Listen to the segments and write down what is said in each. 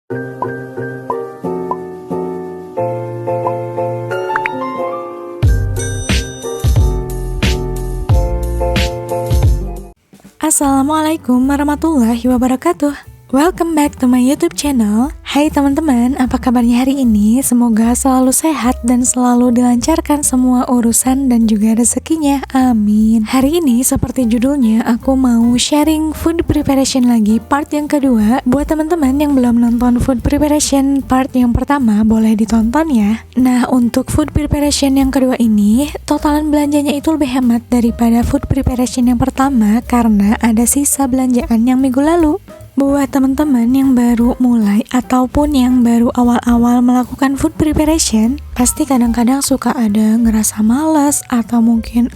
Assalamualaikum warahmatullahi wabarakatuh. Welcome back to my YouTube channel. Hai teman-teman, apa kabarnya hari ini? Semoga selalu sehat dan selalu dilancarkan semua urusan dan juga rezekinya. Amin. Hari ini seperti judulnya, aku mau sharing food preparation lagi part yang kedua. Buat teman-teman yang belum nonton food preparation part yang pertama, boleh ditonton ya. Nah, untuk food preparation yang kedua ini, totalan belanjanya itu lebih hemat daripada food preparation yang pertama karena ada sisa belanjaan yang minggu lalu. Buat teman-teman yang baru mulai ataupun yang baru awal-awal melakukan food preparation, pasti kadang-kadang suka ada ngerasa malas atau mungkin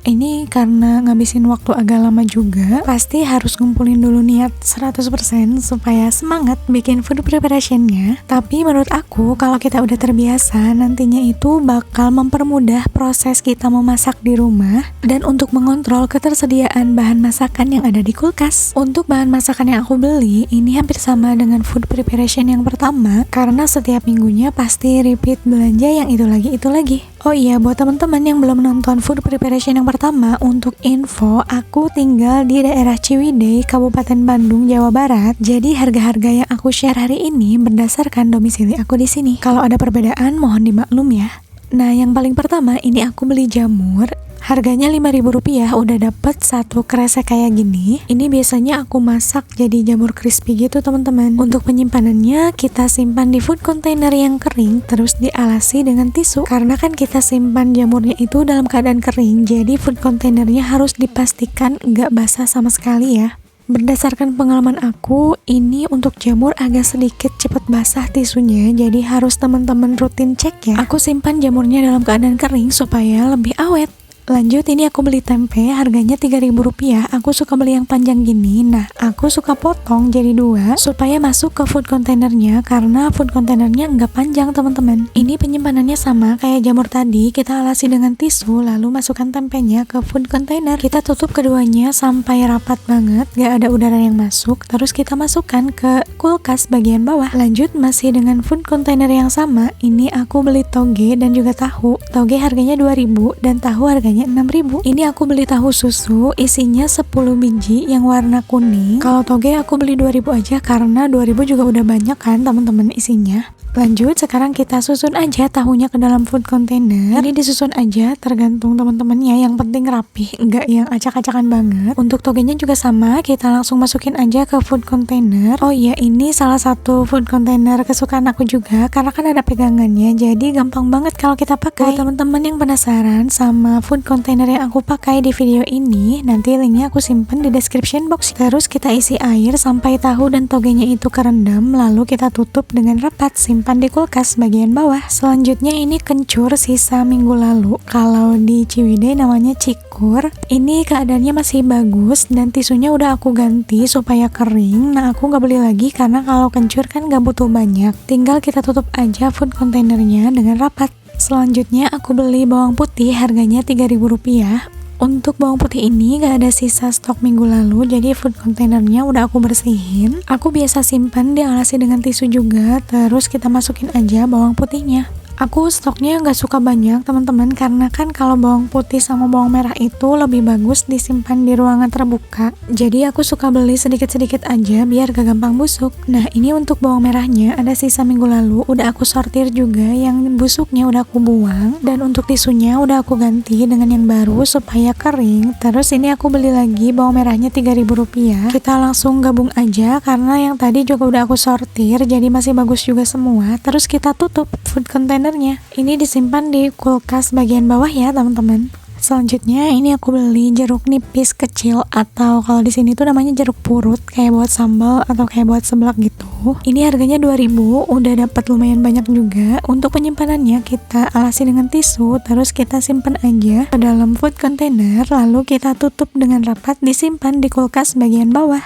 ini karena ngabisin waktu agak lama juga. Pasti harus ngumpulin dulu niat 100% supaya semangat bikin food preparationnya. Tapi menurut aku kalau kita udah terbiasa, nantinya itu bakal mempermudah proses kita memasak di rumah dan untuk mengontrol ketersediaan bahan masakan yang ada di kulkas. Untuk bahan masakan yang aku beli ini hampir sama dengan food preparation yang pertama karena setiap minggunya pasti repeat belanja yang itu lagi. Oh iya, buat teman-teman yang belum nonton food preparation yang pertama, untuk info, aku tinggal di daerah Ciwidey, Kabupaten Bandung, Jawa Barat. Jadi harga-harga yang aku share hari ini berdasarkan domisili aku di sini. Kalau ada perbedaan mohon dimaklum ya. Nah, yang paling pertama ini aku beli jamur. Harganya Rp5.000 udah dapet satu kresek kayak gini. Ini biasanya aku masak jadi jamur crispy gitu teman-teman. Untuk penyimpanannya kita simpan di food container yang kering, terus dialasi dengan tisu. Karena kan kita simpan jamurnya itu dalam keadaan kering, jadi food containernya harus dipastikan gak basah sama sekali ya. Berdasarkan pengalaman aku, ini untuk jamur agak sedikit cepat basah tisunya, jadi harus teman-teman rutin cek ya. Aku simpan jamurnya dalam keadaan kering supaya lebih awet. Lanjut, ini aku beli tempe, harganya Rp3.000. Aku suka beli yang panjang gini. Nah, aku suka potong jadi 2 supaya masuk ke food containernya karena food containernya nggak panjang teman-teman. Ini penyimpanannya sama kayak jamur tadi, kita alasi dengan tisu lalu masukkan tempenya ke food container. Kita tutup keduanya sampai rapat banget, nggak ada udara yang masuk. Terus kita masukkan ke kulkas bagian bawah. Lanjut, masih dengan food container yang sama, ini aku beli toge dan juga tahu. Toge harganya Rp2.000 dan tahu harganya Rp6.000. Ini aku beli tahu susu, isinya 10 biji yang warna kuning. Kalau toge aku beli Rp2.000 aja karena Rp2.000 juga udah banyak kan teman-teman isinya. Lanjut, sekarang kita susun aja tahunya ke dalam food container. Ini disusun aja tergantung teman-temannya, yang penting rapi, enggak yang acak-acakan banget. Untuk togenya juga sama, kita langsung masukin aja ke food container. Oh iya, ini salah satu food container kesukaan aku juga karena kan ada pegangannya, jadi gampang banget kalau kita pakai. Buat teman-teman yang penasaran sama food container yang aku pakai di video ini, nanti linknya aku simpen di description box. Terus kita isi air sampai tahu dan togenya itu kerendam, lalu kita tutup dengan rapat, simpan di kulkas bagian bawah. Selanjutnya ini kencur sisa minggu lalu. Kalau di Ciwidey namanya cikur. Ini keadaannya masih bagus dan tisunya udah aku ganti supaya kering. Nah, aku nggak beli lagi karena kalau kencur kan nggak butuh banyak. Tinggal kita tutup aja food containernya dengan rapat. Selanjutnya aku beli bawang putih, harganya Rp3.000. Untuk bawang putih ini gak ada sisa stok minggu lalu, jadi food containernya udah aku bersihin. Aku biasa simpan dialasi dengan tisu juga, terus kita masukin aja bawang putihnya. Aku stoknya nggak suka banyak teman-teman karena kan kalau bawang putih sama bawang merah itu lebih bagus disimpan di ruangan terbuka. Jadi aku suka beli sedikit-sedikit aja biar gak gampang busuk. Nah, ini untuk bawang merahnya ada sisa minggu lalu, udah aku sortir juga, yang busuknya udah aku buang. Dan untuk tisunya udah aku ganti dengan yang baru supaya kering. Terus ini aku beli lagi bawang merahnya Rp3.000. Kita langsung gabung aja karena yang tadi juga udah aku sortir, jadi masih bagus juga semua. Terus kita tutup food container. Ini disimpan di kulkas bagian bawah ya teman-teman. Selanjutnya ini aku beli jeruk nipis kecil atau kalau di sini tuh namanya jeruk purut, kayak buat sambal atau kayak buat seblak gitu. Ini harganya Rp2.000, udah dapat lumayan banyak juga. Untuk penyimpanannya kita alasi dengan tisu, terus kita simpan aja ke dalam food container, lalu kita tutup dengan rapat, disimpan di kulkas bagian bawah.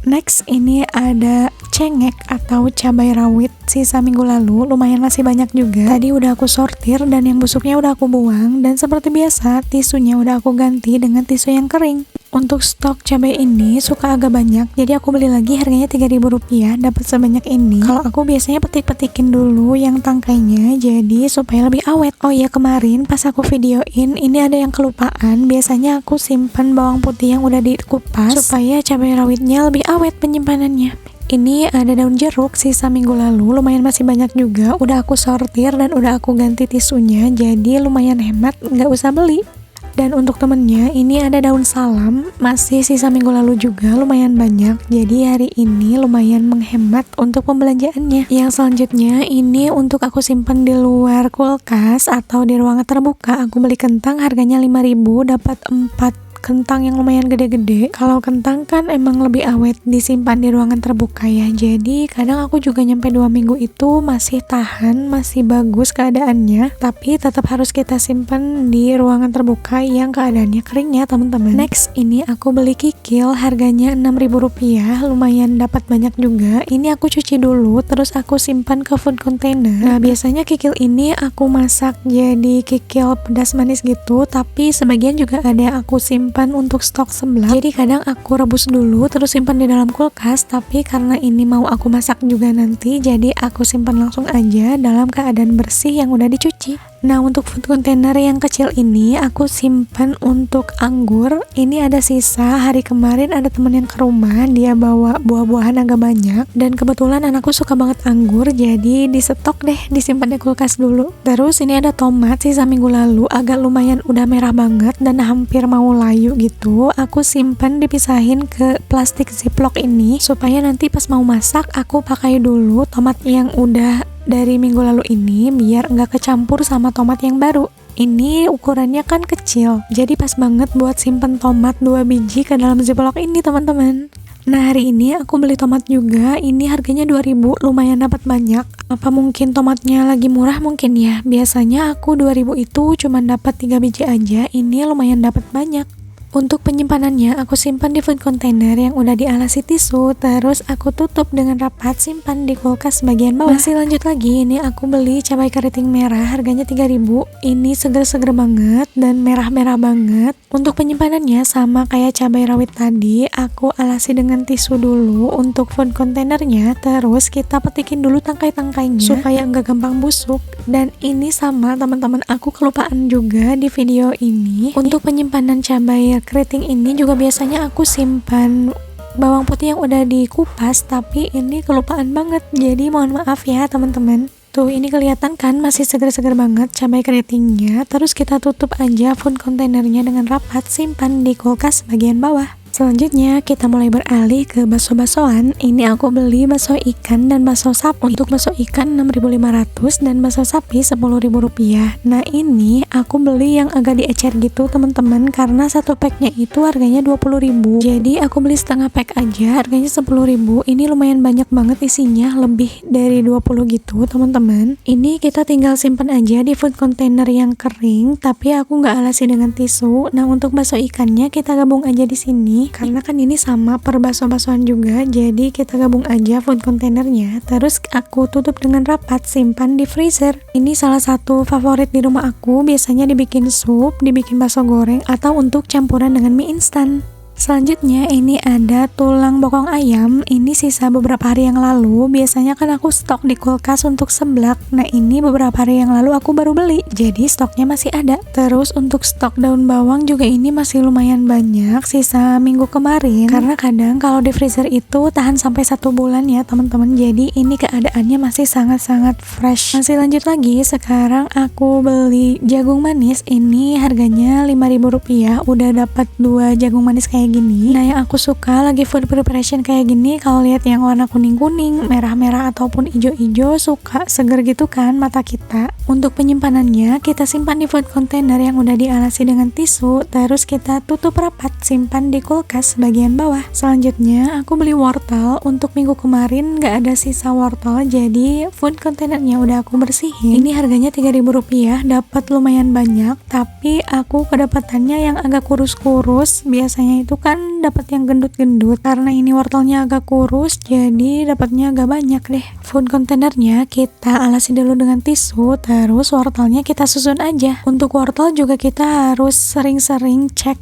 Next, ini ada cengek atau cabai rawit sisa minggu lalu, lumayan masih banyak juga. Tadi udah aku sortir dan yang busuknya udah aku buang, dan seperti biasa tisunya udah aku ganti dengan tisu yang kering. Untuk stok cabai ini suka agak banyak, jadi aku beli lagi, harganya Rp3.000 dapat sebanyak ini. Kalau aku biasanya petik-petikin dulu yang tangkainya jadi supaya lebih awet. Oh iya, kemarin pas aku videoin ini ada yang kelupaan. Biasanya aku simpan bawang putih yang udah dikupas supaya cabai rawitnya lebih awet penyimpanannya. Ini ada daun jeruk sisa minggu lalu, lumayan masih banyak juga. Udah aku sortir dan udah aku ganti tisunya, jadi lumayan hemat, nggak usah beli. Dan untuk temennya, ini ada daun salam, masih sisa minggu lalu juga, lumayan banyak. Jadi hari ini lumayan menghemat untuk pembelanjaannya. Yang selanjutnya, ini untuk aku simpan di luar kulkas atau di ruangan terbuka. Aku beli kentang, harganya Rp5.000, dapat 4 kentang yang lumayan gede-gede. Kalau kentang kan emang lebih awet disimpan di ruangan terbuka ya. Jadi kadang aku juga nyampe 2 minggu itu masih tahan, masih bagus keadaannya. Tapi tetap harus kita simpan di ruangan terbuka yang keadaannya kering ya teman-teman. Next, ini aku beli kikil, harganya Rp6.000, lumayan dapat banyak juga. Ini aku cuci dulu, terus aku simpan ke food container. Nah biasanya kikil ini aku masak jadi kikil pedas manis gitu, tapi sebagian juga ada yang aku simpan untuk stok seblak. Jadi kadang aku rebus dulu terus simpan di dalam kulkas, tapi karena ini mau aku masak juga nanti, jadi aku simpan langsung aja dalam keadaan bersih yang udah dicuci. Nah untuk food container yang kecil ini aku simpan untuk anggur. Ini ada sisa hari kemarin, ada temen yang ke rumah, dia bawa buah-buahan agak banyak, dan kebetulan anakku suka banget anggur, jadi di stok deh, disimpan di kulkas dulu. Terus ini ada tomat sisa minggu lalu, agak lumayan udah merah banget dan hampir mau layu gitu. Aku simpan dipisahin ke plastik ziplock ini supaya nanti pas mau masak aku pakai dulu tomat yang udah dari minggu lalu ini biar nggak kecampur sama tomat yang baru. Ini ukurannya kan kecil, jadi pas banget buat simpen tomat 2 biji ke dalam ziplock ini teman-teman. Nah hari ini aku beli tomat juga, ini harganya Rp2.000, lumayan dapat banyak. Apa mungkin tomatnya lagi murah mungkin ya, biasanya aku Rp2.000 itu cuma dapat 3 biji aja, ini lumayan dapat banyak. Untuk penyimpanannya, aku simpan di food container yang udah dialasi tisu, terus aku tutup dengan rapat, simpan di kulkas bagian bawah. Masih lanjut lagi, ini aku beli cabai keriting merah, harganya Rp3.000. Ini seger-seger banget dan merah-merah banget. Untuk penyimpanannya sama kayak cabai rawit tadi, aku alasi dengan tisu dulu untuk food containernya, terus kita petikin dulu tangkai-tangkainya supaya nggak gampang busuk. Dan ini sama teman-teman, aku kelupaan juga di video ini. Untuk penyimpanan cabai keriting ini juga biasanya aku simpan bawang putih yang udah dikupas, tapi ini kelupaan banget, jadi mohon maaf ya teman-teman. Tuh ini kelihatan kan masih segar-segar banget cabai keritingnya. Terus kita tutup aja food containernya dengan rapat, simpan di kulkas bagian bawah. Selanjutnya kita mulai beralih ke bakso-baksoan. Ini aku beli bakso ikan dan bakso sapi. Untuk bakso ikan Rp6.500 dan bakso sapi Rp10.000. Nah ini aku beli yang agak diecer gitu teman-teman, karena satu packnya itu harganya Rp20.000. Jadi aku beli setengah pack aja, harganya Rp10.000. Ini lumayan banyak banget isinya, lebih dari 20 gitu teman-teman. Ini kita tinggal simpan aja di food container yang kering, tapi aku nggak alasi dengan tisu. Nah untuk bakso ikannya kita gabung aja di sini. Karena kan ini sama per bakso-baksoan juga, jadi kita gabung aja food containernya, terus aku tutup dengan rapat, simpan di freezer. Ini salah satu favorit di rumah aku, biasanya dibikin sup, dibikin bakso goreng, atau untuk campuran dengan mie instan. Selanjutnya ini ada tulang bokong ayam. Ini sisa beberapa hari yang lalu. Biasanya kan aku stok di kulkas untuk seblak. Nah ini beberapa hari yang lalu aku baru beli, jadi stoknya masih ada. Terus untuk stok daun bawang juga ini masih lumayan banyak, sisa minggu kemarin. Karena kadang kalau di freezer itu tahan sampai 1 bulan ya teman-teman. Jadi ini keadaannya masih sangat-sangat fresh. Masih lanjut lagi, sekarang aku beli jagung manis. Ini harganya Rp5.000. Udah dapat 2 jagung manis kayak gini. Nah yang aku suka lagi food preparation kayak gini, kalau lihat yang warna kuning-kuning, merah-merah ataupun ijo-ijo, suka seger gitu kan mata kita. Untuk penyimpanannya kita simpan di food container yang udah dialasi dengan tisu, terus kita tutup rapat, simpan di kulkas bagian bawah. Selanjutnya aku beli wortel. Untuk minggu kemarin gak ada sisa wortel, jadi food containernya udah aku bersihin. Ini harganya Rp3.000, dapat lumayan banyak, tapi aku kedapatannya yang agak kurus-kurus. Biasanya itu kan dapat yang gendut-gendut. Karena ini wortelnya agak kurus, jadi dapatnya agak banyak deh. Food containernya kita alasi dulu dengan tisu, terus wortelnya kita susun aja. Untuk wortel juga kita harus sering-sering cek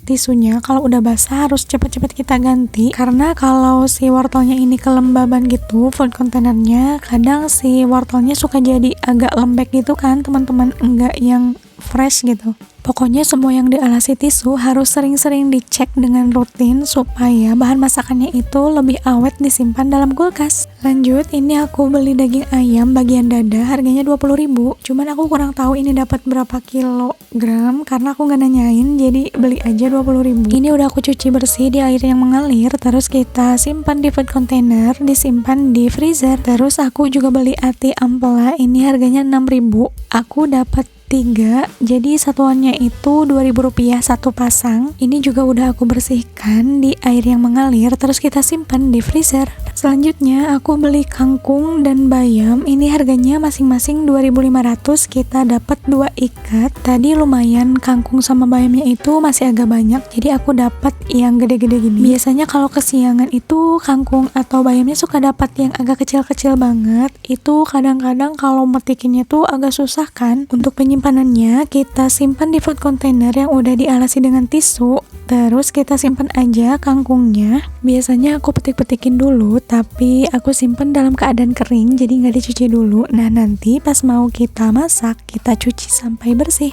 tisunya. Kalau udah basah harus cepet-cepet kita ganti, karena kalau si wortelnya ini kelembaban gitu, food containernya kadang si wortelnya suka jadi agak lembek gitu kan teman-teman, enggak yang fresh gitu. Pokoknya semua yang dialasi tisu harus sering-sering dicek dengan rutin supaya bahan masakannya itu lebih awet disimpan dalam kulkas. Lanjut, ini aku beli daging ayam bagian dada, harganya 20.000. Cuman aku kurang tahu ini dapat berapa kilogram karena aku nggak nanyain, jadi beli aja 20.000. Ini udah aku cuci bersih di air yang mengalir, terus kita simpan di food container, disimpan di freezer. Terus aku juga beli ati ampela, ini harganya 6.000. Aku dapat 3, jadi satuannya itu Rp2.000 satu pasang. Ini juga udah aku bersihkan di air yang mengalir, terus kita simpan di freezer. Selanjutnya aku beli kangkung dan bayam, ini harganya masing-masing 2.500. Kita dapat 2 ikat. Tadi lumayan kangkung sama bayamnya itu masih agak banyak, jadi aku dapat yang gede-gede gini. Biasanya kalau kesiangan itu kangkung atau bayamnya suka dapat yang agak kecil-kecil banget. Itu kadang-kadang kalau metikinnya tuh agak susah kan. Untuk penyimpanannya kita simpan di food container yang udah dialasi dengan tisu, terus kita simpan aja kangkungnya. Biasanya aku petik-petikin dulu, tapi aku simpan dalam keadaan kering, jadi nggak dicuci dulu. Nah, nanti pas mau kita masak, kita cuci sampai bersih.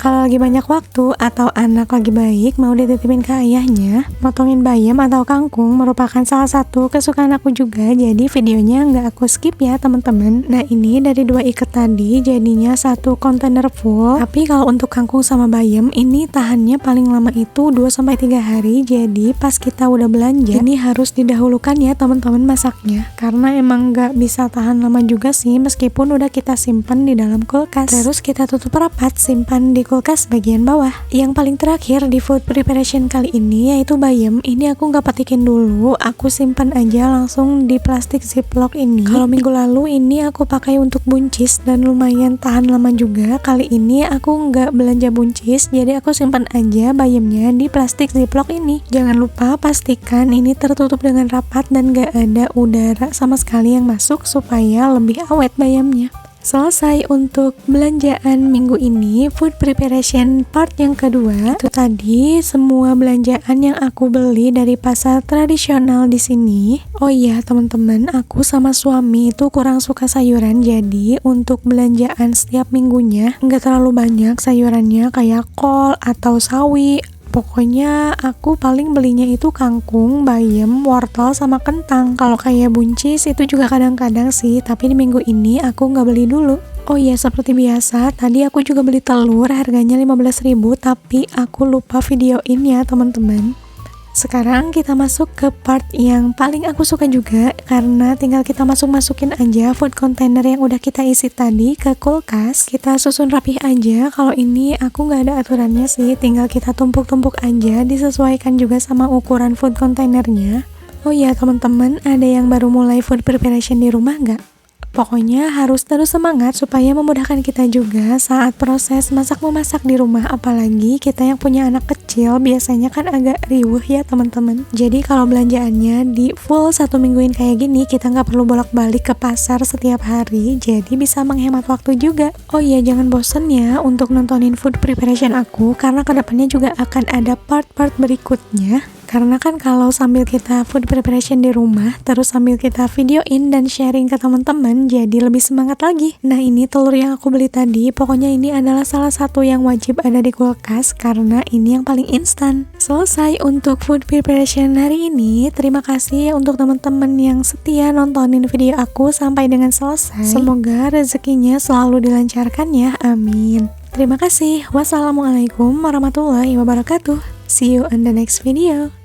Kalau lagi banyak waktu atau anak lagi baik mau dititipin ke ayahnya, motongin bayam atau kangkung merupakan salah satu kesukaan aku juga, jadi videonya nggak aku skip ya teman-teman. Nah, ini dari 2 ikat tadi jadinya 1 kontainer full. Tapi kalau untuk kangkung sama bayam ini tahannya paling lama itu 2-3 hari, jadi pas kita udah belanja ini harus didahulukan ya teman-teman masaknya, karena emang nggak bisa tahan lama juga sih meskipun udah kita simpan di dalam kulkas. Terus kita tutup rapat, simpan di kulkas bagian bawah. Yang paling terakhir di food preparation kali ini yaitu bayam. Ini aku nggak petikin dulu, aku simpan aja langsung di plastik ziplock ini. Kalau minggu lalu ini aku pakai untuk buncis dan lumayan tahan lama juga. Kali ini aku nggak belanja buncis, jadi aku simpan aja bayamnya di plastik ziplock ini. Jangan lupa pastikan ini tertutup dengan rapat dan nggak ada udara sama sekali yang masuk supaya lebih awet bayamnya. Selesai untuk belanjaan minggu ini, food preparation part yang kedua. Itu tadi semua belanjaan yang aku beli dari pasar tradisional di sini. Oh iya teman-teman, aku sama suami itu kurang suka sayuran, jadi untuk belanjaan setiap minggunya nggak terlalu banyak sayurannya kayak kol atau sawi. Pokoknya aku paling belinya itu kangkung, bayam, wortel, sama kentang. Kalau kayak buncis itu juga kadang-kadang sih, tapi di minggu ini aku nggak beli dulu. Oh iya, seperti biasa, tadi aku juga beli telur, harganya 15.000, tapi aku lupa videoin ya teman-teman. Sekarang kita masuk ke part yang paling aku suka juga, karena tinggal kita masukin aja food container yang udah kita isi tadi ke kulkas. Kita susun rapih aja. Kalau ini aku nggak ada aturannya sih, tinggal kita tumpuk-tumpuk aja, disesuaikan juga sama ukuran food containernya. Oh iya teman-teman, ada yang baru mulai food preparation di rumah nggak? Pokoknya harus terus semangat supaya memudahkan kita juga saat proses masak-memasak di rumah. Apalagi kita yang punya anak kecil biasanya kan agak riuh ya teman-teman. Jadi kalau belanjaannya di full 1 mingguin kayak gini, kita nggak perlu bolak-balik ke pasar setiap hari, jadi bisa menghemat waktu juga. Oh iya, jangan bosen ya untuk nontonin food preparation aku, karena kedepannya juga akan ada part-part berikutnya. Karena kan kalau sambil kita food preparation di rumah, terus sambil kita videoin dan sharing ke teman-teman, jadi lebih semangat lagi. Nah, ini telur yang aku beli tadi, pokoknya ini adalah salah satu yang wajib ada di kulkas, karena ini yang paling instan. Selesai untuk food preparation hari ini. Terima kasih untuk teman-teman yang setia nontonin video aku sampai dengan selesai. Semoga rezekinya selalu dilancarkan ya, amin. Terima kasih. Wassalamualaikum warahmatullahi wabarakatuh. See you on the next video.